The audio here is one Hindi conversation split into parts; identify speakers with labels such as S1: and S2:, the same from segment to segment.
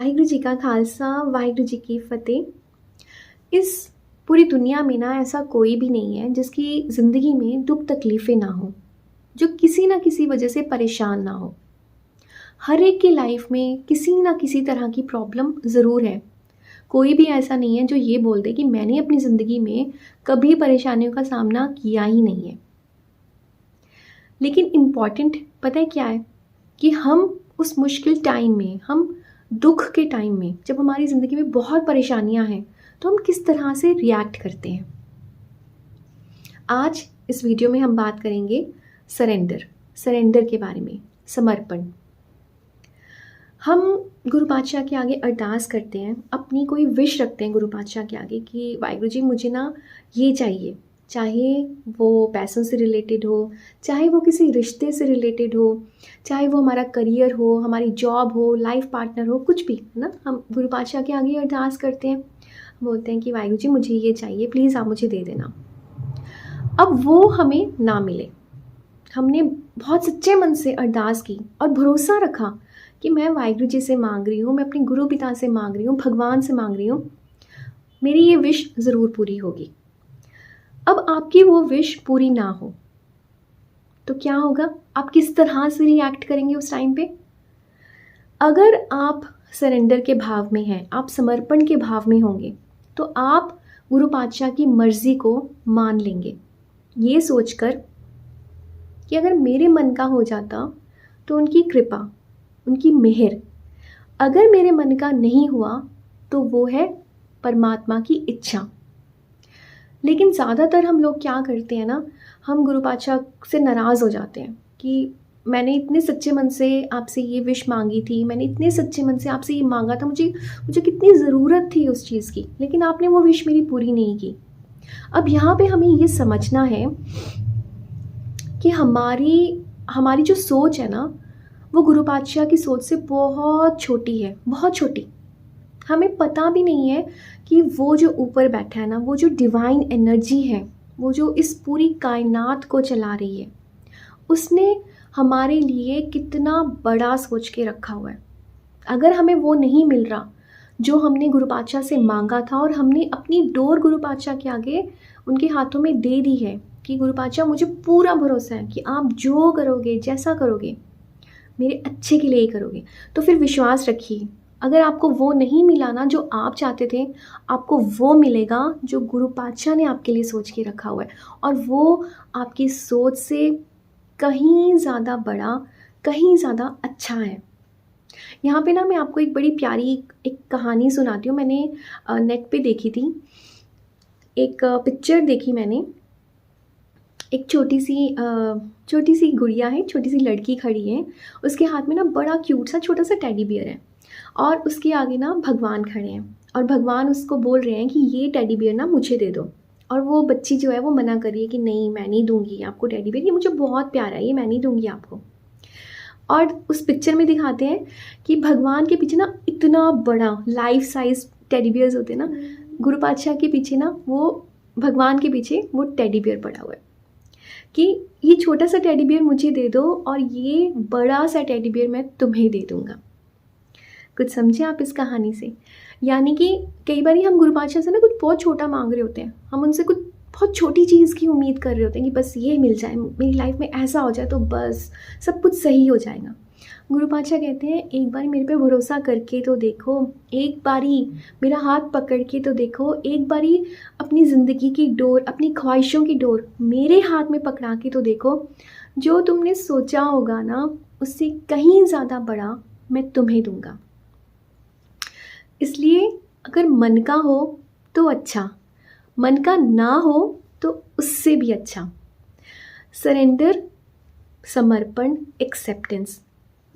S1: वाहिगुरु जी का खालसा, वाहिगुरु जी की फ़तेह। इस पूरी दुनिया में ना ऐसा कोई भी नहीं है जिसकी ज़िंदगी में दुख तकलीफ़ें ना हो, जो किसी ना किसी वजह से परेशान ना हो। हर एक की लाइफ में किसी ना किसी तरह की प्रॉब्लम ज़रूर है। कोई भी ऐसा नहीं है जो ये बोल दे कि मैंने अपनी ज़िंदगी में कभी परेशानियों का सामना किया ही नहीं है। लेकिन इम्पॉर्टेंट पता है क्या है कि हम उस मुश्किल टाइम में, हम दुख के टाइम में, जब हमारी ज़िंदगी में बहुत परेशानियां हैं, तो हम किस तरह से रिएक्ट करते हैं। आज इस वीडियो में हम बात करेंगे सरेंडर के बारे में, समर्पण। हम गुरु पातशाह के आगे अरदास करते हैं, अपनी कोई विश रखते हैं गुरु पातशाह के आगे कि वाहिगुरु जी मुझे ना ये चाहिए, चाहे वो पैसों से रिलेटेड हो, चाहे वो किसी रिश्ते से रिलेटेड हो, चाहे वो हमारा करियर हो, हमारी जॉब हो, लाइफ पार्टनर हो, कुछ भी है ना। हम गुरु पातशाह के आगे अरदास करते हैं, बोलते हैं कि वाहिगुरु जी मुझे ये चाहिए, प्लीज़ आप मुझे दे देना। अब वो हमें ना मिले, हमने बहुत सच्चे मन से अरदास की और भरोसा रखा कि मैं वाहिगुरु जी से मांग रही हूँ, मैं अपने गुरु पिता से मांग रही हूँ, भगवान से मांग रही हूँ, मेरी ये विश ज़रूर पूरी होगी। अब आपकी वो विश पूरी ना हो तो क्या होगा? आप किस तरह से रिएक्ट करेंगे उस टाइम पे? अगर आप सरेंडर के भाव में हैं, आप समर्पण के भाव में होंगे, तो आप गुरु पातशाह की मर्ज़ी को मान लेंगे, ये सोचकर कि अगर मेरे मन का हो जाता तो उनकी कृपा, उनकी मेहर, अगर मेरे मन का नहीं हुआ तो वो है परमात्मा की इच्छा। लेकिन ज़्यादातर हम लोग क्या करते हैं ना, हम गुरु पातशाह से नाराज़ हो जाते हैं कि मैंने इतने सच्चे मन से आपसे ये विश मांगी थी, मैंने इतने सच्चे मन से आपसे ये मांगा था, मुझे मुझे कितनी ज़रूरत थी उस चीज़ की, लेकिन आपने वो विश मेरी पूरी नहीं की। अब यहाँ पे हमें ये समझना है कि हमारी हमारी जो सोच है ना, वो गुरु पातशाह की सोच से बहुत छोटी है, बहुत छोटी। हमें पता भी नहीं है कि वो जो ऊपर बैठा है ना, वो जो डिवाइन एनर्जी है, वो जो इस पूरी कायनात को चला रही है, उसने हमारे लिए कितना बड़ा सोच के रखा हुआ है। अगर हमें वो नहीं मिल रहा जो हमने गुरु पातशाह से मांगा था, और हमने अपनी डोर गुरु पातशाह के आगे उनके हाथों में दे दी है कि गुरु पातशाह मुझे पूरा भरोसा है कि आप जो करोगे, जैसा करोगे, मेरे अच्छे के लिए ही करोगे, तो फिर विश्वास रखिए, अगर आपको वो नहीं मिला ना जो आप चाहते थे, आपको वो मिलेगा जो गुरु पातशाह ने आपके लिए सोच के रखा हुआ है, और वो आपकी सोच से कहीं ज़्यादा बड़ा, कहीं ज़्यादा अच्छा है। यहाँ पे ना मैं आपको एक बड़ी प्यारी एक कहानी सुनाती हूँ। मैंने नेट पे देखी थी, एक पिक्चर देखी मैंने। एक छोटी सी गुड़िया है, छोटी सी लड़की खड़ी है, उसके हाथ में ना बड़ा क्यूट सा छोटा सा टेडी बियर है, और उसके आगे ना भगवान खड़े हैं, और भगवान उसको बोल रहे हैं कि ये टेडी बियर ना मुझे दे दो। और वो बच्ची जो है वो मना कर रही है कि नहीं, मैं नहीं दूंगी आपको टेडी बियर, ये मुझे बहुत प्यारा है, ये मैं नहीं दूंगी आपको। और उस पिक्चर में दिखाते हैं कि भगवान के पीछे ना इतना बड़ा लाइफ साइज टेडी बियर्स होते हैं ना, गुरु पातशाह के पीछे ना, वो भगवान के पीछे वो टेडी बियर पड़ा हुआ है कि ये छोटा सा टेडी बियर मुझे दे दो और ये बड़ा सा टेडी बियर मैं तुम्हें दे दूँगा। कुछ समझे आप इस कहानी से? यानी कि कई बार हम गुरु पातशाह से ना कुछ बहुत छोटा मांग रहे होते हैं, हम उनसे कुछ बहुत छोटी चीज़ की उम्मीद कर रहे होते हैं कि बस ये मिल जाए, मेरी लाइफ में ऐसा हो जाए तो बस सब कुछ सही हो जाएगा। गुरु पातशाह कहते हैं एक बार मेरे पे भरोसा करके तो देखो, एक बारी मेरा हाथ पकड़ के तो देखो, एक बारी अपनी ज़िंदगी की डोर, अपनी ख्वाहिशों की डोर मेरे हाथ में पकड़ा के तो देखो, जो तुमने सोचा होगा ना उससे कहीं ज़्यादा बड़ा मैं तुम्हें दूंगा। इसलिए अगर मन का हो तो अच्छा, मन का ना हो तो उससे भी अच्छा। सरेंडर, समर्पण, एक्सेप्टेंस।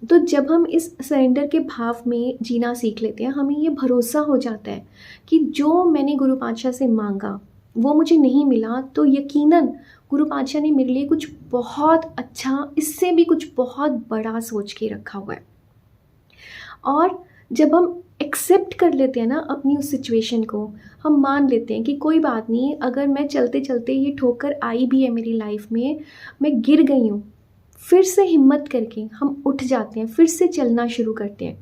S1: तो जब हम इस सरेंडर के भाव में जीना सीख लेते हैं, हमें ये भरोसा हो जाता है कि जो मैंने गुरु पातशाह से मांगा वो मुझे नहीं मिला, तो यकीनन गुरु पातशाह ने मेरे लिए कुछ बहुत अच्छा, इससे भी कुछ बहुत बड़ा सोच के रखा हुआ है। और जब हम एक्सेप्ट कर लेते हैं ना अपनी उस सिचुएशन को, हम मान लेते हैं कि कोई बात नहीं, अगर मैं चलते चलते ये ठोकर आई भी है मेरी लाइफ में, मैं गिर गई हूँ, फिर से हिम्मत करके हम उठ जाते हैं, फिर से चलना शुरू करते हैं।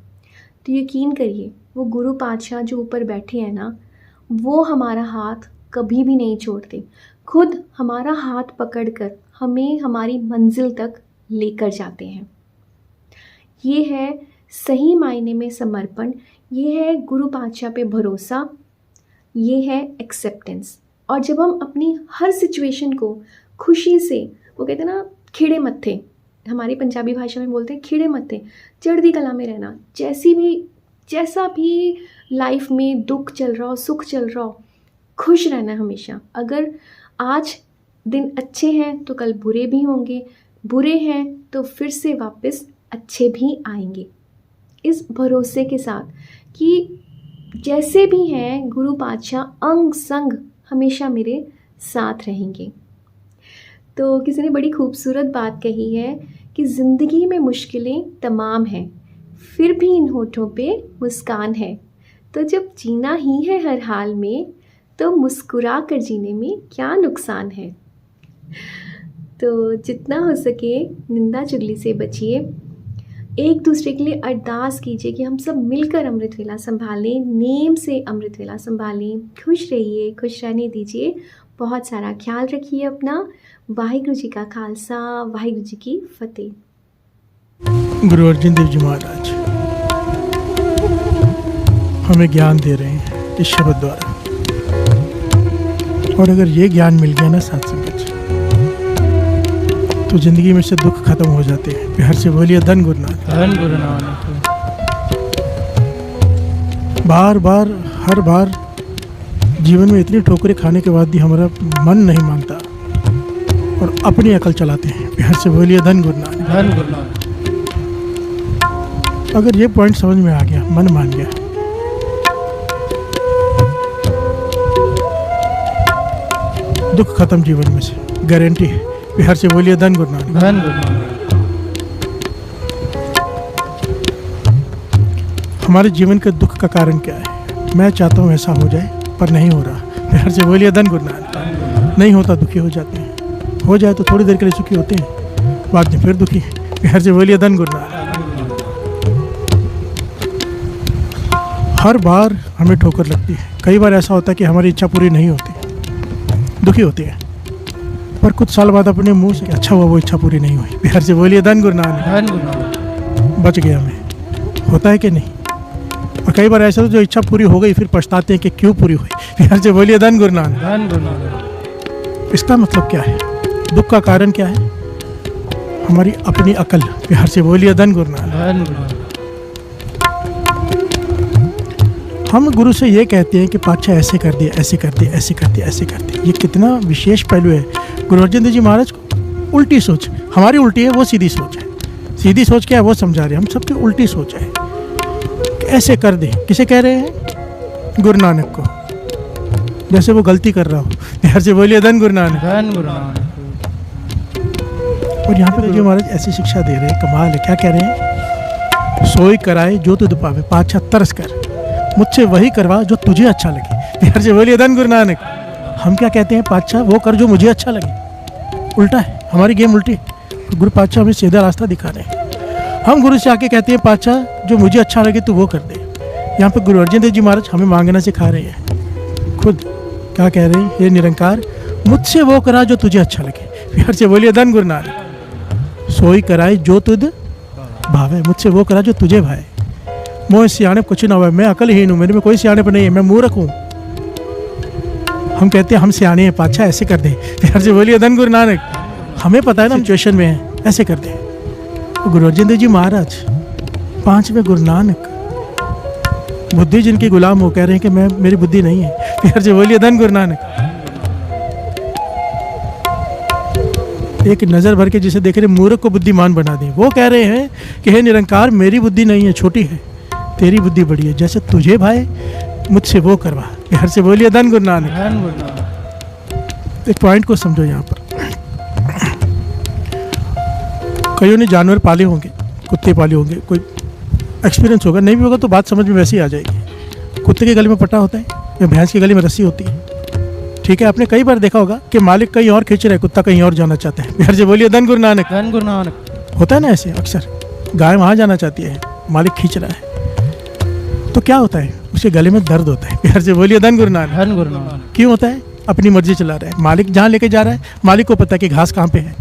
S1: तो यकीन करिए वो गुरु पातशाह जो ऊपर बैठे हैं ना, वो हमारा हाथ कभी भी नहीं छोड़ते, खुद हमारा हाथ पकड़कर हमें हमारी मंजिल तक लेकर जाते हैं। ये है सही मायने में समर्पण, ये है गुरु पातशाह पे भरोसा, ये है एक्सेप्टेंस। और जब हम अपनी हर सिचुएशन को खुशी से, वो कहते हैं ना खिड़े मत्थे, हमारी पंजाबी भाषा में बोलते हैं खिड़े मत्थे, चढ़ती कला में रहना, जैसा भी लाइफ में दुख चल रहा हो, सुख चल रहा हो, खुश रहना हमेशा। अगर आज दिन अच्छे हैं तो कल बुरे भी होंगे, बुरे हैं तो फिर से वापस अच्छे भी आएंगे, इस भरोसे के साथ कि जैसे भी हैं गुरु पातशाह अंग संग हमेशा मेरे साथ रहेंगे। तो किसी ने बड़ी खूबसूरत बात कही है कि ज़िंदगी में मुश्किलें तमाम हैं, फिर भी इन होठों पे मुस्कान है। तो जब जीना ही है हर हाल में, तो मुस्कुरा कर जीने में क्या नुकसान है। तो जितना हो सके निंदा चुगली से बचिए, एक दूसरे के लिए अरदास कीजिए कि हम सब मिलकर अमृत वेला संभालें, नेम से अमृत वेला संभालें। खुश रहिए, खुश रहने दीजिए, बहुत सारा ख्याल रखिए अपना। वाहिगुरु जी का खालसा, वाहिगुरु जी की फतेह।
S2: गुरु अर्जन देव जी महाराज हमें ज्ञान दे रहे हैं इस शब्द द्वारा, और अगर ये ज्ञान मिल गया ना साथ संगत जी, तो जिंदगी में से दुख खत्म हो जाते हैं। प्यार से बोलिए धन गुरु नानक।
S3: धन गुरु नानक।
S2: बार बार हर बार जीवन में इतनी ठोकरें खाने के बाद भी हमारा मन नहीं मानता और अपनी अकल चलाते हैं। प्यार से बोलिए धन गुरु नानक।
S3: धन गुरु नानक।
S2: अगर ये पॉइंट समझ में आ गया, मन मान गया, दुख खत्म जीवन में से, गारंटी है। प्यार से बोलिए धन गुरु नानक।
S3: धन गुरु नानक।
S2: हमारे जीवन के दुख का कारण क्या है? मैं चाहता हूँ ऐसा हो जाए पर नहीं हो रहा। प्यार से बोलिए धन गुरु नानक। नहीं होता, दुखी हो जाते हैं। हो जाए तो थोड़ी देर के लिए सुखी होते हैं, बाद में फिर दुखी। प्यार से बोलिए धन गुरु नानक। हर बार हमें ठोकर लगती है। कई बार ऐसा होता है कि हमारी इच्छा पूरी नहीं होती, दुखी होते हैं, पर कुछ साल बाद अपने मुंह से अच्छा हुआ वो इच्छा पूरी नहीं हुई। प्यार से बोलिए धन गुरु नानक।
S3: धन गुरु नानक।
S2: बच गया मैं। होता है कि नहीं? और कई बार ऐसा जो इच्छा पूरी हो गई फिर पछताते हैं कि क्यों पूरी हुई। प्यार से बोलिए धन गुरु नानक।
S3: धन गुरु नानक।
S2: इसका मतलब क्या है? दुख का कारण क्या है? हमारी अपनी अकल। प्यार से बोलिए धन गुरु नानक।
S3: धन गुरु नानक।
S2: हम गुरु से ये कहते हैं कि पातशाह ऐसे कर दिए, ऐसे कर दिए, ऐसे कर दिए, ऐसे कर दिए। ये कितना विशेष पहलू है। गुरु अर्जन देव जी महाराज को उल्टी सोच, हमारी उल्टी है, वो सीधी सोच है। सीधी सोच क्या है वो समझा रहे हैं, हम सबकी उल्टी सोच है कि ऐसे कर दे। किसे कह रहे हैं? गुरु नानक को, जैसे वो गलती कर रहा हो। प्यार से बोलिए धन गुरु नानक।
S3: धन गुरु नानक।
S2: और यहाँ पे देव जी महाराज ऐसी शिक्षा दे रहे हैं, कमाल है। क्या कह रहे हैं? सोई कराए जो तुझ पावे, पातशाह तरस कर मुझसे वही करवा जो तुझे अच्छा लगे। प्यार से बोलिए धन गुरु नानक। हम क्या कहते हैं? पातशाह वो कर जो मुझे अच्छा लगे। उल्टा है, हमारी गेम उल्टी है। गुरु पातशाह हमें सीधा रास्ता दिखा रहे हैं। हम गुरु से आके कहते हैं पातशाह जो मुझे अच्छा लगे तू वो कर दे। यहाँ पे गुरु अर्जन देव जी महाराज हमें मांगना सिखा रहे हैं। खुद क्या कह रहे हैं? हे निरंकार, मुझसे वो करा जो तुझे अच्छा लगे। प्यार से बोलिए धन गुरु नानक। सोई कराए जो तुझ भावे, मुझसे वो करा जो तुझे भाए। मोह सियाणप कुछ ना हुआ, मैं अकलहीन हूँ, मेरे में कोई सियाणप नहीं है, मैं मूर्ख हूँ। हम कहते हैं हम सियाणे हैं, पातशाह ऐसे कर दे। प्यार से बोलिए धन गुरु नानक। हमें पता है ना हम सिचुएशन में हैं, ऐसे कर दे। तो गुरु अर्जन देव जी महाराज, पांचवें गुरु नानक, बुद्धि जिनकी गुलाम हो, कह रहे हैं कि मैं, मेरी बुद्धि नहीं है। प्यार से बोलिए धन गुरु नानक। एक नजर भर के जिसे देख रहे मूर्ख को बुद्धिमान बना दे, वो कह रहे हैं कि हे निरंकार, मेरी बुद्धि नहीं है, छोटी है, तेरी बुद्धि बड़ी है, जैसे तुझे भाई मुझसे वो करवा। प्यार से बोलिए धन गुरु नानक।
S3: धन गुरु नानक।
S2: एक पॉइंट को समझो यहाँ पर। कईयों ने जानवर पाले होंगे, कुत्ते पाले होंगे, कोई एक्सपीरियंस होगा, नहीं भी होगा तो बात समझ में वैसे ही आ जाएगी। कुत्ते के गले में पट्टा होता है या भैंस के गले में रस्सी होती है, ठीक है? आपने कई बार देखा होगा कि मालिक कहीं और खींच रहा है, कुत्ता कहीं और जाना चाहता है। प्यार से बोलिए धन गुरु नानक।
S3: धन गुरु नानक।
S2: होता है ना ऐसे अक्सर, गाय वहाँ जाना चाहती है, मालिक खींच रहा है। तो क्या होता है, उसके गले में दर्द होता है। प्यार से बोलिए धन गुरु नानक।
S3: धन गुरु नानक।
S2: क्यों होता है? अपनी मर्जी चला रहा है, मालिक जहाँ लेके जा रहा है, मालिक को पता है कि घास कहाँ पे है।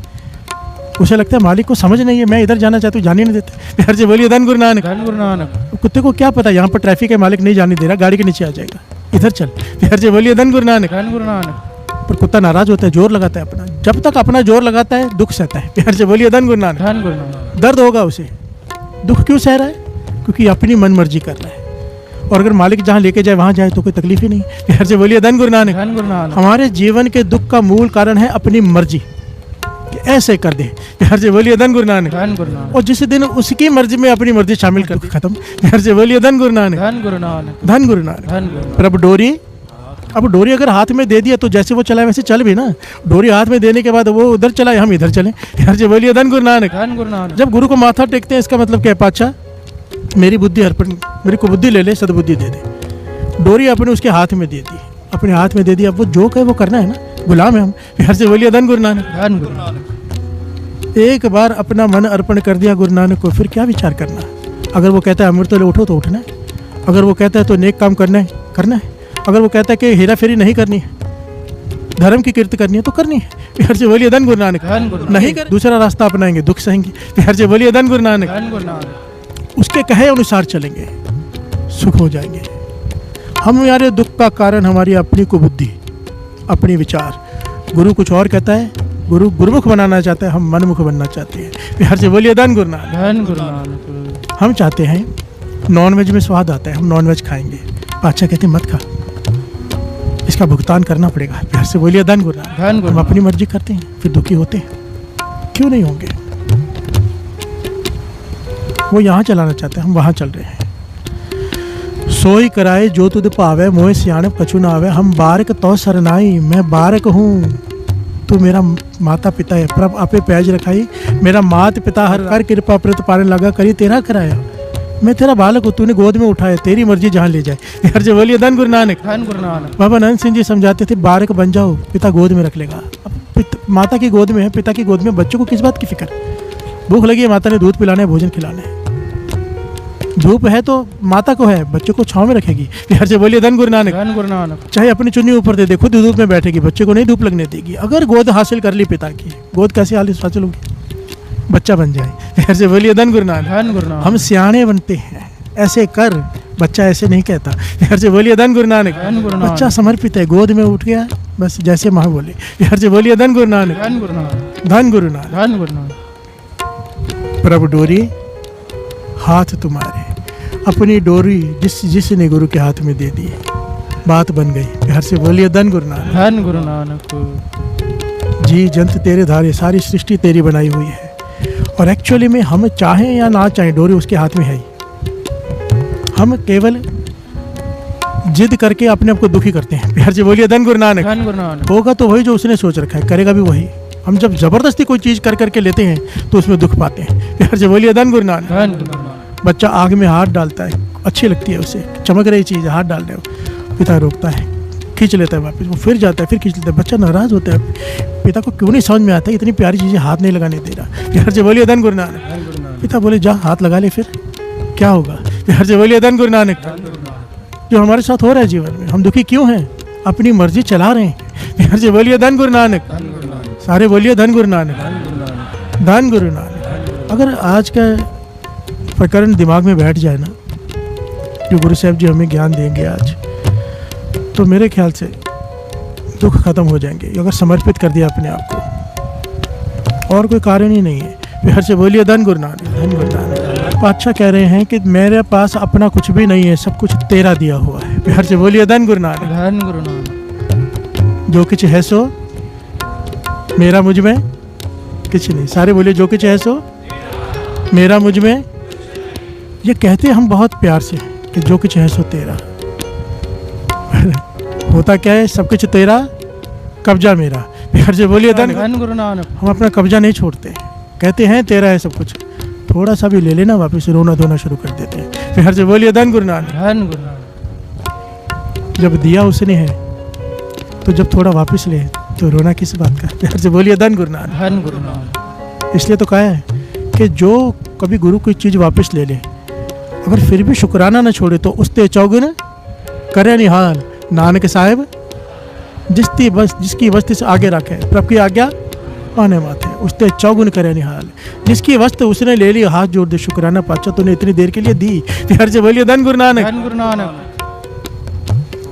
S2: उसे लगता है मालिक को समझ नहीं है, मैं इधर जाना चाहता हूँ, जाने नहीं देते। प्यार से बोलिए धन गुरु नानक।
S3: धन गुरु नानक।
S2: कुत्ते को क्या पता यहाँ पर ट्रैफिक है, मालिक नहीं जाने दे रहा, गाड़ी के नीचे आ जाएगा, इधर चल। प्यार से बोलिए धन गुरु नानक।
S3: धन गुरु नानक।
S2: पर कुत्ता नाराज होता है, जोर लगाता है अपना, जब तक अपना जोर लगाता है दुख सहता है। प्यार से बोलिए धन गुरु नानक।
S3: धन गुरु नानक।
S2: दर्द होगा उसे, दुख क्यों सह रहा है? क्योंकि अपनी मन मर्जी कर रहा है। और अगर मालिक जहाँ लेके जाए वहाँ जाए तो कोई तकलीफ ही नहीं। प्यार से बोलिए धन गुरु नानक।
S3: धन गुरु नानक।
S2: हमारे जीवन के दुख का मूल कारण है अपनी मर्जी, कि ऐसे कर दे। प्यार से बोलिए धन गुरु नानक।
S3: धन गुरु नानक।
S2: और जिस दिन उसकी मर्जी में अपनी मर्जी शामिल कर दी, खत्म। प्यार से बोलिए धन गुरु नानक।
S3: धन गुरु नानक।
S2: धन गुरु नानक।
S3: धन गुरु।
S2: पर अब डोरी, अब डोरी अगर हाथ में दे दिया तो जैसे वो चला वैसे चल भी ना। डोरी हाथ में देने के बाद वो उधर चला, हम इधर चले। प्यार से बोलिए धन गुरु नानक।
S3: धन गुरु नानक।
S2: जब गुरु को माथा टेकते हैं इसका मतलब क्या है? पातशाह मेरी बुद्धि अर्पण, मेरी को बुद्धि ले ले, सद्बुद्धि दे दे। डोरी अपने उसके हाथ में दे दी, अपने हाथ में दे दी, अब वो जो कहे वो करना है ना, गुलाम है हम। प्यार से बोलिए धन गुरु नानक।
S3: धन गुरु नानक।
S2: एक बार अपना मन अर्पण कर दिया गुरु नानक को, फिर क्या विचार करना। अगर वो कहता है अमृत ले उठो तो उठना है, अगर वो कहता है तो नेक काम करना है, करना है। अगर वो कहता है कि हेरा फेरी नहीं करनी है, धर्म की कीर्ति करनी है तो करनी है। प्यार से बोलिए धन गुरु नानक।
S3: धन गुरु नानक।
S2: नहीं कर दूसरा रास्ता अपनाएंगे, दुख सहेंगे। प्यार से बोलिए धन गुरु नानक।
S3: धन गुरु नानक।
S2: उसके कहे अनुसार चलेंगे, सुख हो जाएंगे। हमारे दुख का कारण हमारी अपनी कुबुद्धि, अपनी विचार। गुरु कुछ और कहता है, गुरु गुरुमुख बनाना चाहता है, हम मनमुख बनना चाहते हैं। प्यार से बोलिए धन गुरु नानक।
S3: धन गुरु नानक।
S2: हम चाहते हैं नॉन वेज में स्वाद आता है, हम नॉन वेज खाएंगे। पातशाह कहते हैं मत खा, इसका भुगतान करना पड़ेगा। प्यार से बोलिए धन गुरु नानक।
S3: धन गुरु
S2: हम अपनी मर्जी करते हैं फिर दुखी होते हैं, क्यों नहीं होंगे? वो यहाँ चलाना चाहते हैं, हम वहाँ चल रहे हैं। सोई कराए जो तुद पावे, मोह सियाणप कछु ना आवे। हम बारक तो सरनाई, मैं बारक हूँ, तू मेरा माता पिता है। प्रभ आपे पैज रखाई, मेरा मात पिता हर कर कृपा प्रत पालन लगा करी तेरा कराया। मैं तेरा बालक हूँ, तूने गोद में उठाया, तेरी मर्जी जहाँ ले जाए। हर से बोलिए धन गुरु नानक।
S3: धन गुरु नानक।
S2: बाबा नंद सिंह जी समझाते थे बारक बन जाओ, पिता गोद में रख लेगा। अब माता की गोद में है, पिता की गोद में, बच्चों को किस बात की फिक्र? भूख लगी है, माता ने दूध पिलाना है, भोजन खिलाना है। धूप है तो माता को है, बच्चों को छांव में रखेगी। हर से बोलिए धन गुरु नानक।
S3: धन गुरु नानक।
S2: चाहे अपनी चुन्नी ऊपर दे दे, खुद धूप में बैठेगी, बच्चे को नहीं धूप लगने देगी। अगर गोद हासिल कर ली पिता की, गोद कैसे हासिल होगी? बच्चा बन जाए। हर से बोलिए धन गुरु नानक।
S3: धन गुरु नानक।
S2: हम सियाणे बनते हैं, ऐसे कर, बच्चा ऐसे नहीं कहता। हर से बोलिए धन गुरु नानक।
S3: धन गुरु नानक।
S2: बच्चा समर्पित है, गोद में उठ गया, बस जैसे माँ बोले। हर से बोलिए धन गुरु नानक।
S3: धन गुरु नानक।
S2: धन गुरु नानक।
S3: धन गुरु नानक।
S2: प्रभु डोरी हाथ तुम्हारे, अपनी डोरी जिसने गुरु के हाथ में दे दी, बात बन गई। हर से बोलिए धन गुरु नानक।
S3: धन गुरु नानक।
S2: जी जंत तेरे धारे, सारी सृष्टि तेरी बनाई हुई है। और एक्चुअली में हम चाहें या ना चाहें, डोरी उसके हाथ में है ही। हम केवल जिद करके अपने आप को दुखी करते हैं। प्यार से बोलिए धन गुरु नानक।
S3: धन गुरु नानक।
S2: होगा तो वही जो उसने सोच रखा है, करेगा भी वही। हम जब जबरदस्ती कोई चीज कर करके लेते हैं तो उसमें दुख पाते हैं। प्यार से बोलिए धन गुरु नानक।
S3: धन गुरु नानक।
S2: बच्चा आग में हाथ डालता है, अच्छी लगती है उसे, चमक रही चीज, हाथ डाल रहे हो, पिता रोकता है, खींच लेता है वापस, वो फिर जाता है, फिर खींच लेता है। बच्चा नाराज होता है, पिता को क्यों नहीं समझ में आता है, इतनी प्यारी चीजें हाथ नहीं लगाने दे रहा। प्यार से बोलिए धन गुरु नानक।
S3: धन गुरु नानक।
S2: पिता बोले जा हाथ लगा ले, फिर क्या होगा? प्यार से बोलिए धन गुरु नानक। जो हमारे साथ हो रहा है जीवन में, हम दुखी क्यों हैं? अपनी मर्जी चला रहे हैं। प्यार से बोलिए धन गुरु नानक। सारे बोलिए धन गुरु नानक। धन गुरु नानक। अगर आज का प्रकरण दिमाग में बैठ जाए ना, जो गुरु साहब जी हमें ज्ञान देंगे आज, तो मेरे ख्याल से दुख खत्म हो जाएंगे। अगर समर्पित कर दिया अपने आप को, और कोई कारण ही नहीं है। प्यार से बोलिए धन गुरु नानक। धन गुरु नानक। पातशाह कह रहे हैं कि मेरे पास अपना कुछ भी नहीं है, सब कुछ तेरा दिया हुआ है। प्यार से बोलिए धन गुरु नानक।
S3: धन गुरु नानक।
S2: जो कुछ है सो मेरा मुझ में कुछ नहीं। सारे बोलिए जो कुछ है सो मेरा मुझ में। ये कहते हम बहुत प्यार से कि जो कुछ है सो तेरा। होता क्या है? सब कुछ तेरा, कब्जा मेरा। प्यार से बोलिए धन।
S3: धन गुरु नानक।
S2: हम अपना कब्जा नहीं छोड़ते, कहते हैं तेरा है सब कुछ, थोड़ा सा भी ले लेना वापस रोना धोना शुरू कर देते हैं। प्यार से बोलिए धन गुरु नानक।
S3: धन गुरु नानक।
S2: जब दिया उसने है तो जब थोड़ा वापस ले तो रोना किस बात का? प्यार से बोलिए धन गुरु नानक।
S3: धन गुरु नानक।
S2: इसलिए तो कहा है कि जो कभी गुरु कोई चीज़ वापस ले ले अगर फिर भी शुक्राना न छोड़े तो उसते चौगुन करे निहाल। नानक साहिब जिसकी वस्ती से आगे रखे प्रभु की आज्ञा पाने माथे, उसते चौगुन करे निहाल। जिसकी वस्तु उसने ले ली, हाथ जोड़ दे शुक्राना पाचा तूने इतनी देर के लिए दी। हर से बोलिए धन गुरु नानक।
S3: धन गुरु नानक।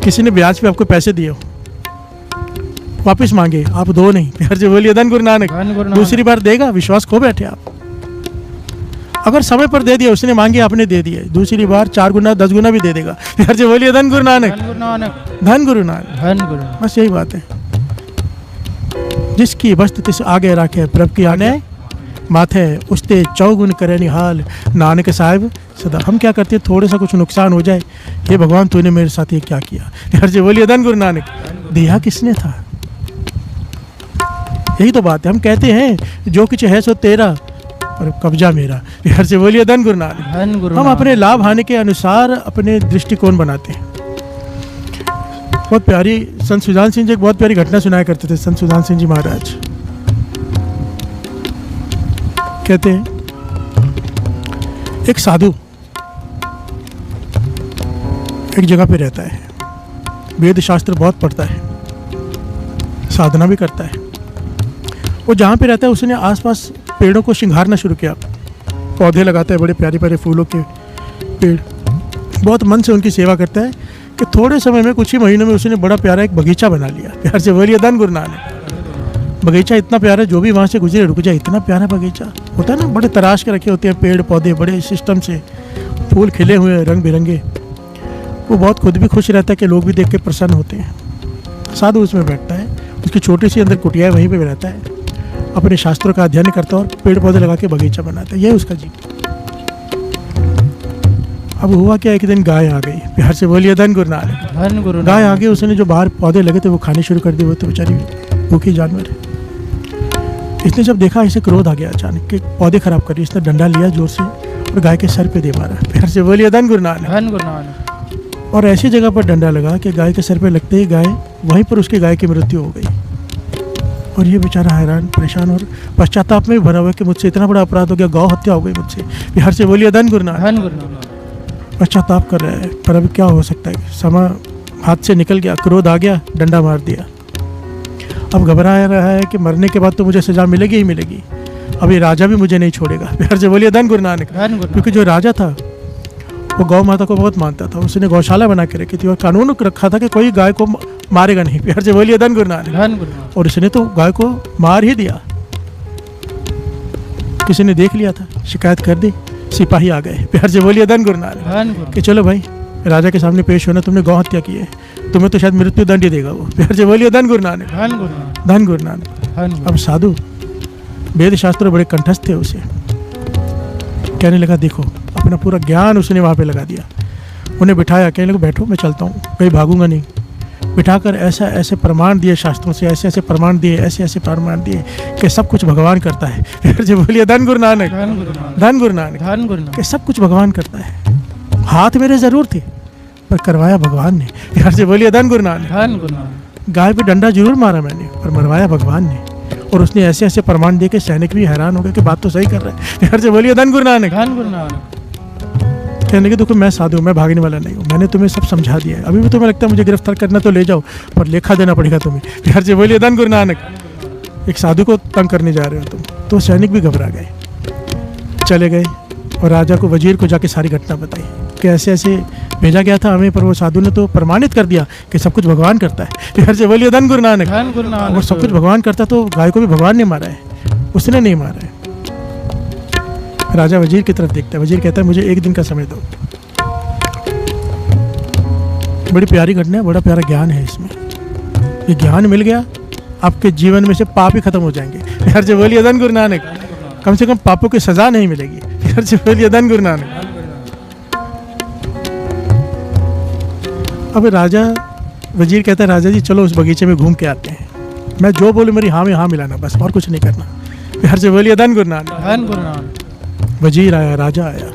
S2: किसी ने ब्याज पे आपको पैसे दिए हो, वापस मांगे, आप दो नहीं, हर से बोलिए धन गुरु नानक।
S3: धन गुरु नानक।
S2: दूसरी बार देगा, विश्वास खो बैठे आप। अगर समय पर दे दिया, उसने मांगे आपने दे दिए, दूसरी बार 4 गुना 10 गुना भी दे देगा। हर से बोलिए धन गुरु नानक।
S3: धन गुरु नानक।
S2: धन गुरु नानक।
S3: धन गुरु नानक।
S2: बस यही बात है। जिसकी वस्तु तिस आगे रखे प्रभु की आने माथे, उसते चौगुन करे निहाल। नानक साहिब सदा हम क्या करते हैं, थोड़ा सा कुछ नुकसान हो जाए, ये भगवान तूने मेरे साथ ये क्या किया। हर से बोलिए धन गुरु नानक। दिया किसने था, यही तो बात है। हम कहते हैं जो कुछ है सो तेरा और कब्जा मेरा। हर से बोलिए धन गुरु नानक।
S3: धन गुरु
S2: हम
S3: नानक।
S2: अपने लाभ हानि के अनुसार अपने दृष्टिकोण बनाते हैं। बहुत प्यारी संत सुजान सिंह जी एक बहुत प्यारी घटना सुनाया करते थे। संत सुजान सिंह जी महाराज कहते हैं, एक साधु एक जगह पे रहता है, वेद शास्त्र बहुत पढ़ता है, साधना भी करता है। वो जहाँ पे रहता है उसने आसपास पेड़ों को श्रृंगारना शुरू किया, पौधे लगाता है, बड़े प्यारे प्यारे फूलों के पेड़, बहुत मन से उनकी सेवा करता है कि थोड़े समय में, कुछ ही महीनों में उसने बड़ा प्यारा एक बगीचा बना लिया। प्यार से बोलिए धन गुरु नानक। बगीचा इतना प्यारा, जो भी वहाँ से गुजरे रुक जाए, इतना प्यारा बगीचा होता है ना, बड़े तराश के रखे होते हैं पेड़ पौधे, बड़े सिस्टम से फूल खिले हुए हैं रंग बिरंगे। वो बहुत खुद भी खुश रहता है कि लोग भी देख के प्रसन्न होते हैं। साधु उसमें बैठता है, उसकी छोटी सी अंदर कुटिया है, वहीं पे रहता है, अपने शास्त्रों का अध्ययन करता है और पेड़ पौधे लगा के बगीचा बनाता है। यह उसका जीवन। अब हुआ क्या, एक दिन गाय आ गई। प्यार से बोलिए धन गुरु नानक।
S3: धन गुरु
S2: गाय
S3: नानक।
S2: आ गई, उसने जो बाहर पौधे लगे थे वो खाने शुरू कर दिए। वो तो बेचारी भूखी जानवर है। इसने जब देखा, इसे क्रोध आ गया अचानक कि पौधे खराब कर रही। इसने डंडा लिया जोर से और गाय के सर पे दे मारा। प्यार से बोलिए धन गुरु नानक।
S3: धन गुरु नानक।
S2: और ऐसी जगह पर डंडा लगा कि गाय के सर पे लगते ही गाय वहीं पर उसकी गाय की मृत्यु हो गई। और ये बेचारा हैरान परेशान और पश्चाताप में भी भरा हुआ है कि मुझसे इतना बड़ा अपराध हो गया, गौ हत्या हो गई मुझसे। बिहार से बोलिए धन गुरु नानक।
S3: धन गुरु नानक।
S2: पश्चाताप कर रहा है, पर अभी क्या हो सकता है, समय हाथ से निकल गया, क्रोध आ गया, डंडा मार दिया। अब घबरा रहा है कि मरने के बाद तो मुझे सजा मिलेगी ही मिलेगी, अब ये राजा भी मुझे नहीं छोड़ेगा। बिहार से बोलिए धन गुरु नानक।
S3: धन गुरु
S2: क्योंकि जो राजा था वो गौ माता को बहुत मानता था, उसने गौशाला बना के रखी थी और कानून रखा था कि कोई गाय को मारेगा नहीं। प्यार से बोलिए धन गुरु नानक।
S3: धन गुरु नानक।
S2: और उसने तो गाय को मार ही दिया। किसी ने देख लिया था, शिकायत कर दी, सिपाही आ गए। प्यार से बोलिए धन गुरु नानक।
S3: धन गुरु।
S2: कि चलो भाई, राजा के सामने पेश होना, तुमने गौ हत्या की है, तुम्हें तो शायद मृत्यु दंड ही देगा वो। प्यार से बोलिए धन गुरु नानक।
S3: धन गुरु नानक।
S2: धन गुरु नानक।
S3: धन गुरु।
S2: अब साधु वेद शास्त्र बड़े कंठस्थ थे, उसे कहने लगा, देखो, अपना पूरा ज्ञान उसने वहाँ पे लगा दिया। उन्हें बिठाया, कहने लगा, बैठो मैं चलता हूँ, कहीं भागूंगा नहीं। बिठाकर ऐसा ऐसे प्रमाण दिए शास्त्रों से, ऐसे ऐसे प्रमाण दिए, ऐसे ऐसे प्रमाण दिए कि सब कुछ भगवान करता है। फिर से बोलिए धन गुरु नानक।
S3: धन गुरु नानक।
S2: धन गुरु नानक।
S3: धन गुरु नानक।
S2: कि सब कुछ भगवान करता है। हाथ मेरे जरूर थे पर करवाया भगवान ने। फिर से बोलिए धन गुरु नानक।
S3: धन गुरु नानक।
S2: गाय पे डंडा जरूर मारा मैंने, पर मरवाया भगवान ने। और उसने ऐसे ऐसे प्रमाण दे के सैनिक भी हैरान हो गए कि बात तो सही कर रहा है। फिर से बोलिए धन गुरु नानक।
S3: धन गुरु नानक।
S2: कहने लगे, देखो मैं साधु, मैं भागने वाला नहीं हूँ, मैंने तुम्हें सब समझा दिया है, अभी भी तुम्हें लगता है मुझे गिरफ्तार करना तो ले जाओ, पर लेखा देना पड़ेगा तुम्हें। फिर से बोलिए धन गुरु नानक। एक साधु को तंग करने जा रहे हो तुम। तो सैनिक भी घबरा गए, चले गए और राजा को, वजीर को जाके सारी घटना बताई कि ऐसे ऐसे भेजा गया था हमें, पर वो साधु ने तो प्रमाणित कर दिया कि सब कुछ भगवान करता है। फिर से बोलिए धन गुरु नानक।
S3: धन गुरु नानक।
S2: और सब कुछ भगवान करता तो गाय को भी भगवान ने मारा है, उसने नहीं मारा है। राजा वजीर की तरफ देखता है, वजीर कहता है, मुझे एक दिन का समय दो। बड़ी प्यारी घटना है, बड़ा प्यारा ज्ञान है इसमें। ये ज्ञान मिल गया, आपके जीवन में से पाप ही खत्म हो जाएंगे। फिर से बोलिए धन गुरु नानक। कम से कम पापों की सजा नहीं मिलेगी। फिर से बोलिए धन गुरु नानक। अब राजा, वजीर कहता है, राजा जी चलो उस बगीचे में घूम के आते हैं, मैं जो बोलूँ मेरी हाँ में हाँ मिलाना, बस और कुछ नहीं करना। फिर से बोलिए धन गुरु नानक।
S3: धन गुरु नानक।
S2: वजीर आया, राजा आया,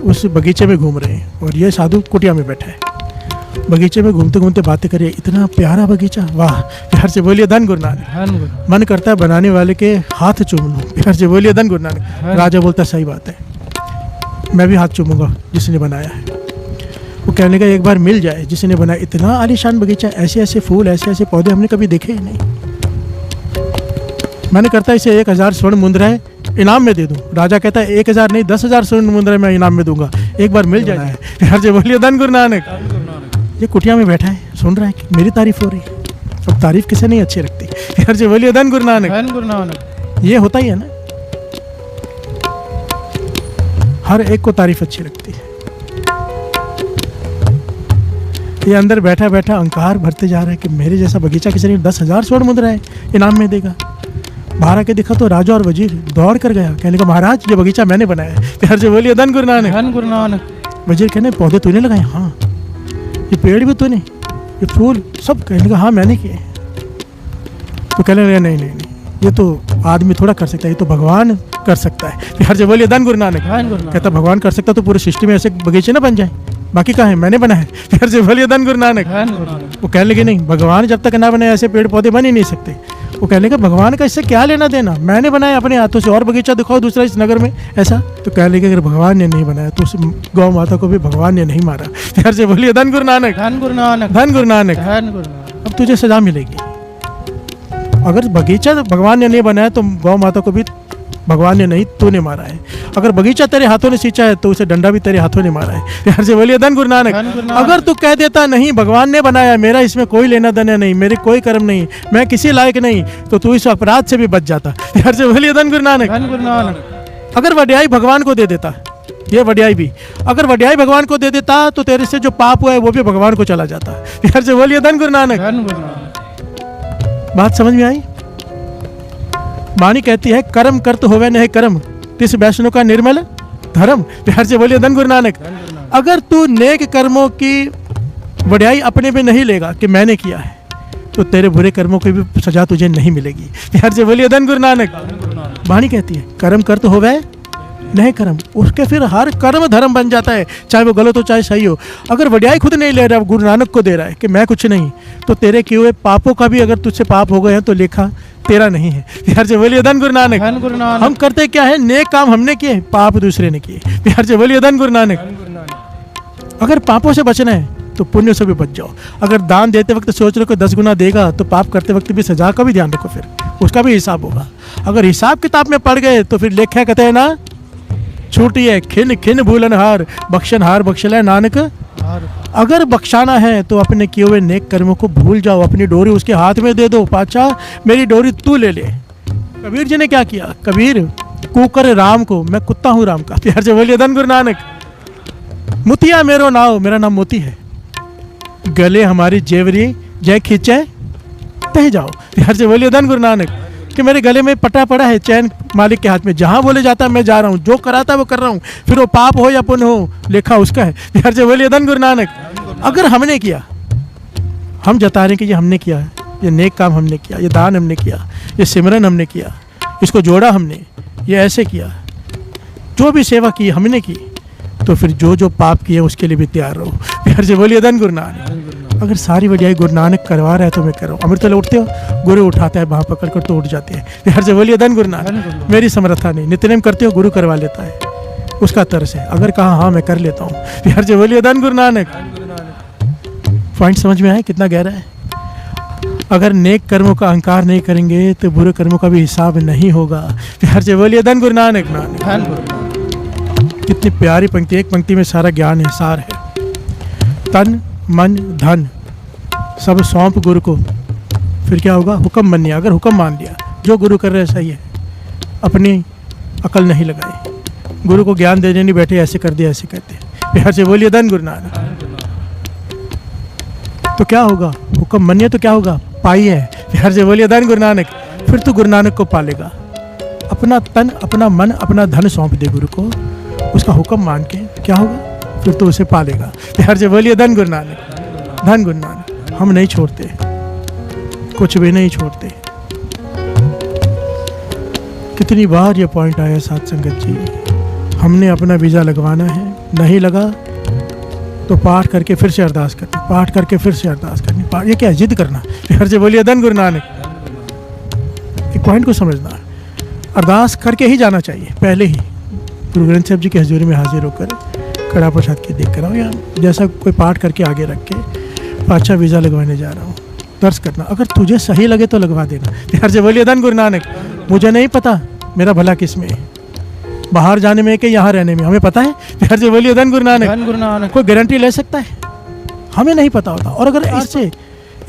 S2: उस बगीचे में घूम रहे हैं और ये साधु कुटिया में बैठा है। बगीचे में घूमते घूमते बातें करिए, इतना प्यारा बगीचा, वाह। प्यार से बोलिए धन गुरु नानक।
S3: धन गुरु।
S2: मन करता है बनाने वाले के हाथ चूम लूं। प्यार से बोलिए धन गुरु नानक। राजा बोलता सही बात है, मैं भी हाथ चूमूंगा जिसने बनाया है। वो कहने का एक बार मिल जाए जिसने बनाया। इतना आलीशान बगीचा, ऐसे ऐसे फूल, ऐसे ऐसे पौधे हमने कभी देखे ही नहीं। मैंने करता इसे 1000 स्वर्ण मुद्राएं इनाम में दे दूं। राजा कहता है 1000 नहीं 10,000 स्वर्ण मुद्राएं मैं इनाम में दूंगा, एक बार मिल जाए। हर जगह बोलिए धन गुरु नानक। ये कुटिया में बैठा है, सुन रहा है कि मेरी तारीफ हो रही है। अब तारीफ किसे नहीं अच्छी लगती। हर जगह बोलिए धन गुरु नानक।
S3: धन गुरु नानक।
S2: ये होता ही है ना, हर एक को तारीफ अच्छी लगती है। ये अंदर बैठा बैठा अहंकार भरते जा रहा है कि मेरे जैसा बगीचा किसी ने 10,000 स्वर्ण मुद्राएं इनाम में देगा। बाहर आके देखा तो राजा और वजीर दौड़ कर गया, कहने का महाराज ये बगीचा मैंने बनाया है। तो हर जगह बोलिए धन गुरु नानक।
S3: धन गुरु नानक।
S2: वजीर कहने पौधे तूने लगाए? हाँ। ये पेड़ भी तूने, ये फूल सब? कहने का हाँ मैंने किए। तो कहने लगा नहीं नहीं नहीं, ये तो आदमी थोड़ा कर सकता है, ये तो भगवान कर सकता है। हर जगह बोलिए धन गुरु नानक। कहता भगवान कर सकता तो पूरे सृष्टि में ऐसे बगीचे ना बन जाए, बाकी कहाँ है? मैंने बनाया है। हर जगह बोलिए धन गुरु नानक। वो कहने लगे नहीं, भगवान जब तक ना बनाए ऐसे पेड़ पौधे बन ही नहीं सकते। वो कहने लगा भगवान का इससे क्या लेना देना, मैंने बनाया अपने हाथों से, और बगीचा दिखाओ दूसरा इस नगर में ऐसा। तो कहने लगे अगर भगवान ने नहीं बनाया तो उस गौ माता को भी भगवान ने नहीं मारा। हर से बोलिए धन गुरु नानक।
S3: धन गुरु नानक।
S2: धन गुरु नानक।
S3: धन गुरु नानक।
S2: अब तुझे सजा मिलेगी। अगर बगीचा भगवान ने नहीं बनाया तो गौ माता को भी भगवान ने नहीं, तूने मारा है। अगर बगीचा तेरे हाथों ने सींचा है तो उसे डंडा भी तेरे हाथों ने मारा है। हर से बोलिए धन गुरु नानक। अगर तू कह देता नहीं भगवान ने बनाया, मेरा इसमें कोई लेना देना नहीं, मेरे कोई कर्म नहीं, मैं किसी लायक नहीं, तो तू इस अपराध से भी बच जाता। हर से बोलिए धन गुरु नानक।
S3: धन गुरु नानक।
S2: अगर वड्याई भगवान को दे देता, ये वड्याई भी अगर वड्याई भगवान को दे देता तो तेरे से जो पाप हुआ है वो भी भगवान को चला जाता। हर से बोलिए धन गुरु नानक।
S3: धन गुरु नानक।
S2: बात समझ में आई? वाणी कहती है कर्म करत होवे नहीं कर्म, तिस वैष्णव का निर्मल धर्म। प्यार से बोलिए धन गुरु नानक। अगर तू नेक कर्मों की वड्याई अपने में नहीं लेगा कि मैंने किया है, तो तेरे बुरे कर्मों की भी सजा तुझे नहीं मिलेगी। प्यार से बोलिए धन गुरु नानक। वाणी कहती है कर्म करत होवे नहीं कर्म, उसके फिर हर कर्म धर्म बन जाता है, चाहे वो गलत हो चाहे सही हो। अगर वड्याई खुद नहीं ले रहा, गुरु नानक को दे रहा है कि मैं कुछ नहीं, तो तेरे किए हुए पापों का भी अगर तुझसे पाप हो गए हैं तो लेखा तेरा नहीं है। प्यार से बोलिए धन गुरु नानक।
S3: धन गुरु नानक।
S2: हम करते क्या है, नेक काम हमने किए, पाप दूसरे ने किए। प्यार से बोलिए धन गुरु नानक। अगर पापों से बचना है तो पुण्य से भी बच जाओ। अगर दान देते वक्त सोच रहे हो 10 गुना देगा, तो पाप करते वक्त भी सजा का भी ध्यान रखो, फिर उसका भी हिसाब होगा। अगर हिसाब किताब में पड़ गए तो फिर लेखा कहते हैं ना, छूटी है खिन खिन भूलन हार, बख्शन हार बख्शल है नानक। अगर बख्शाना है तो अपने किए हुए नेक कर्मों को भूल जाओ, अपनी डोरी उसके हाथ में दे दो, पाचा मेरी डोरी तू ले ले। कबीर जी ने क्या किया? कबीर कुकर राम को, मैं कुत्ता हूँ राम का। प्यार से बोलिए धन गुरु नानक। मुतिया मेरो नाव, मेरा नाम मोती है, गले हमारी जेवरी जय खींचे तह जाओ। प्यार से बोलिए धन गुरु नानक। कि मेरे गले में पटा पड़ा है, चैन मालिक के हाथ में, जहाँ बोले जाता है मैं जा रहा हूँ, जो कराता है वो कर रहा हूँ, फिर वो पाप हो या पुण्य हो लेखा उसका है। प्यार से बोलिए धन गुरु नानक। अगर हमने किया, हम जता रहे कि ये हमने किया, ये नेक काम हमने किया, ये दान हमने किया, ये सिमरन हमने किया, इसको जोड़ा हमने, ये ऐसे किया, जो भी सेवा की हमने की, तो फिर जो जो पाप किए उसके लिए भी तैयार रहो। प्यार से बोलिए धन गुरु नानक। अगर सारी वड्याई गुरु नानक करवा रहा है तो मैं कर रहा हूँ। अमृत उठते हो, गुरु उठाता है बाँह पकड़ कर तो उठ जाते हैं। प्यार से बोलिए धन गुरु नानक। मेरी समर्था नहीं, नित्यनेम करते हो, गुरु करवा लेता है, उसका तरस है। अगर कहा हाँ मैं कर लेता हूँ, प्यार से बोलिए धन गुरु नानक। पॉइंट समझ में आया कितना गहरा है? अगर नेक कर्मों का अहंकार नहीं करेंगे तो बुरे कर्मों का भी हिसाब नहीं होगा। प्यार से बोलिए धन गुरु नानक। कितनी प्यारी पंक्ति, एक पंक्ति में सारा ज्ञान है, सार है। तन मन धन सब सौंप गुरु को, फिर क्या होगा? हुक्म मानिए। अगर हुक्म मान लिया, जो गुरु कर रहे सही है, अपनी अकल नहीं लगाई, गुरु को ज्ञान देने नहीं बैठे, ऐसे कर दिया ऐसे करते। प्यार से बोलिए धन गुरु नानक। तो क्या होगा? हुक्म मानिए तो क्या होगा? पाइए। प्यार से बोलिए धन गुरु नानक। फिर तो गुरु नानक को पालेगा। अपना तन अपना मन अपना धन सौंप दे गुरु को, उसका हुक्म मान के क्या होगा? फिर तो उसे पालेगा। प्यार से बोलिए धन गुरु नानक। धन गुरु नानक। हम नहीं छोड़ते, कुछ भी नहीं छोड़ते। कितनी बार ये पॉइंट आया साथ संगत जी, हमने अपना वीज़ा लगवाना है, नहीं लगा तो पाठ करके फिर से अरदास करनी, पाठ करके फिर से अरदास करनी। ये क्या है? जिद करना। प्यार से बोलिए धन गुरु नानक। एक पॉइंट को समझना, अरदास करके ही जाना चाहिए पहले ही, गुरु ग्रंथ साहिब जी की हजूरी में हाजिर होकर कड़ा प्रसाद की देख कर आओ, या जैसा कोई पाठ करके आगे रख के पाचा वीज़ा लगवाने जा रहा हूँ, दर्श करना। अगर तुझे सही लगे तो लगवा देना। हर जगह बोलिए धन गुरु नानक। मुझे नहीं पता मेरा भला किस में है, बाहर जाने में कि यहाँ रहने में, हमें पता है। हर जगह बोलिए धन गुरु नानक।
S3: धन गुरु नानक।
S2: कोई गारंटी ले सकता है? हमें नहीं पता होता। और अगर इससे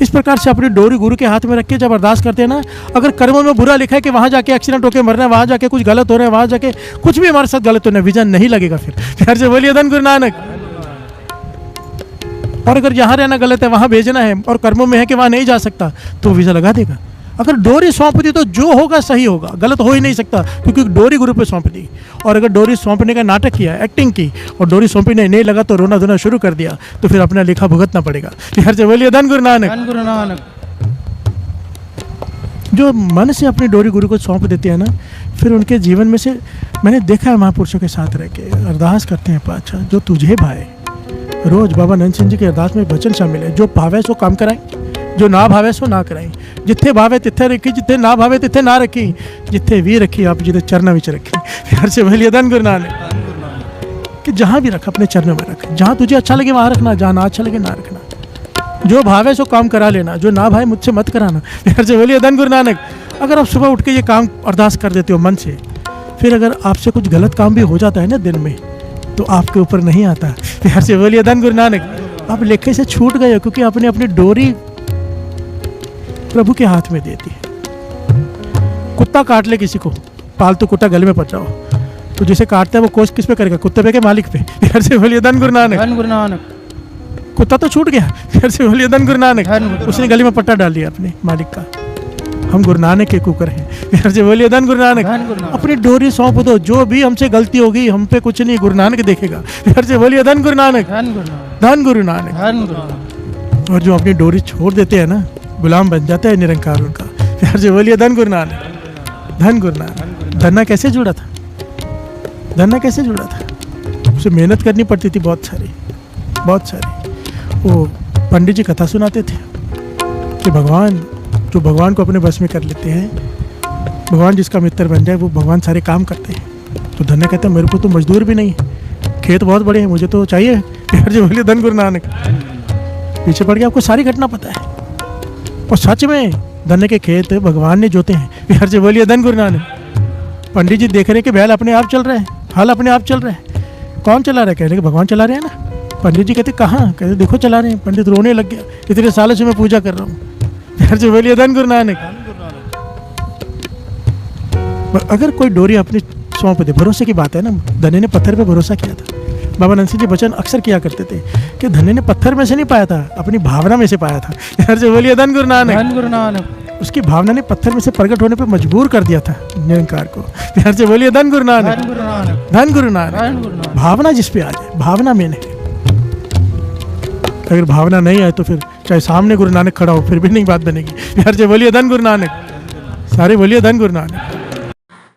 S2: इस प्रकार से अपनी डोरी गुरु के हाथ में रख के जब अरदास करते हैं ना, अगर कर्मों में बुरा लिखा है कि वहाँ जाके एक्सीडेंट होकर मरना है, वहाँ जाके कुछ गलत हो रहा है, वहाँ जाके कुछ भी हमारे साथ गलत होना है, वीज़ा नहीं लगेगा फिर। हर से बोलिए धन गुरु नानक। और अगर यहाँ रहना गलत है, वहाँ भेजना है और कर्मों में है कि वहाँ नहीं जा सकता, तो वीज़ा लगा देगा। अगर डोरी सौंप दी तो जो होगा सही होगा, गलत हो ही नहीं सकता, क्योंकि डोरी गुरु पे सौंप दी। और अगर डोरी सौंपने का नाटक किया, एक्टिंग की, और डोरी सौंपी नहीं लगा तो रोना धोना शुरू कर दिया, तो फिर अपना लेखा भुगतना पड़ेगा। हर से बोलिए धन गुरु नानक।
S3: धन गुरु नानक।
S2: जो मन से अपनी डोरी गुरु को सौंप देते हैं ना, फिर उनके जीवन में से मैंने देखा है, महापुरुषों के साथ रह के अरदास करते हैं, पाछा जो तुझे भाए। रोज बाबा नंद सिंह जी के अरदास में वचन शामिल है, जो भावे सो काम कराएं, जो ना भावे सो ना कराएं। जिथे भावे तिथे रखी, जिथे ना भावे तिथे ना रखी, जिथे भी रखी आप जिथे चरणों में रखी। हर से बोलिए धन गुरु नानक। कि जहाँ भी रख अपने चरणों में रख, जहाँ तुझे अच्छा लगे वहाँ रखना, जहाँ ना अच्छा लगे ना रखना। जो भावे सो काम करा लेना, जो ना भावे मुझसे मत कराना। हर से बोलिए धन गुरु नानक। अगर आप सुबह उठ के ये काम अरदास कर देते हो मन से, फिर अगर आपसे कुछ गलत काम भी हो जाता है ना दिन में, तो आपके ऊपर नहीं आता। हर से बोलिए धन गुरु नानक। आप लेखे से छूट गए हो, क्योंकि आपने अपनी डोरी प्रभु के हाथ में देती है। कुत्ता काट ले किसी को, पालतू कुत्ता गले में पड़ रहा हो, तो जिसे काटता है वो कोशिश किस पे करेगा? कुत्ते पे के मालिक पे। हर से बोलिए धन गुरु नानक।
S3: धन गुरु नानक।
S2: कुत्ता तो छूट गया, हर से बोलिए धन गुरु नानक। उसने गले में पट्टा डाल दिया अपने मालिक का। हम गुरु नानक के कुकर हैं। हर से बोलिए धन गुरु नानक।
S3: धन गुरु नानक।
S2: अपनी डोरी सौंप दो, जो भी हमसे गलती होगी हम पे कुछ नहीं, गुरु नानक देखेगा। हर से बोलिए धन गुरु नानक।
S3: धन गुरु नानक।
S2: धन गुरु नानक।
S3: धन गुरु नानक।
S2: और जो अपनी डोरी छोड़ देते हैं ना, गुलाम बन जाता है निरंकार उनका। हर से बोलिए धन गुरु नानक। धन गुरु नानक। धन्ना कैसे जुड़ा था? धन्ना कैसे जुड़ा था? उसे मेहनत करनी पड़ती थी बहुत सारी, बहुत सारी। वो पंडित जी कथा सुनाते थे कि भगवान, जो भगवान को अपने बस में कर लेते हैं, भगवान जिसका मित्र बन जाए, वो भगवान सारे काम करते हैं। तो धन्ना कहता है मेरे को तो मजदूर भी नहीं है, खेत बहुत बड़े हैं, मुझे तो चाहिए। हर से बोलिए धन गुरु नानक। पीछे पड़ गया, आपको सारी घटना पता है। और सच में धन्य के खेत भगवान ने जोते हैं। हर से बोलिए धन गुरु नानक। पंडित जी देख रहे हैं कि बैल अपने आप चल रहे हैं, हल अपने आप चल रहे हैं। कौन चला रहा है? कह रहे कि भगवान चला रहे हैं ना। पंडित जी कहते कहाँ? कहते देखो चला रहे हैं। पंडित रोने लग गया, इतने सालों से मैं पूजा कर रहा हूँ। हर से बोलिए धन गुरु नानक। अगर कोई डोरी अपनी सौंप दे, भरोसे की बात है ना। धन्य ने पत्थर पे भरोसा किया था। बाबा नंद सिंह जी वचन अक्सर किया करते थे कि धन्य ने पत्थर में से नहीं पाया था, अपनी भावना में से पाया था। हर से बोलिए धन गुरु नानक।
S3: धन गुरु नानक।
S2: उसकी भावना ने पत्थर में से प्रकट होने पर मजबूर कर दिया था निरंकार को। हर से बोलिए धन गुरु नानक।
S3: धन गुरु नानक।
S2: धन गुरु नानक।
S3: धन गुरु नानक।
S2: भावना जिस पे आ जाए, भावना में नहीं। अगर भावना नहीं आए तो फिर चाहे सामने गुरु नानक खड़ा हो, फिर भी नहीं बात बनेगी। हर से बोलिए धन गुरु नानक। सारे बोलिए धन गुरु नानक।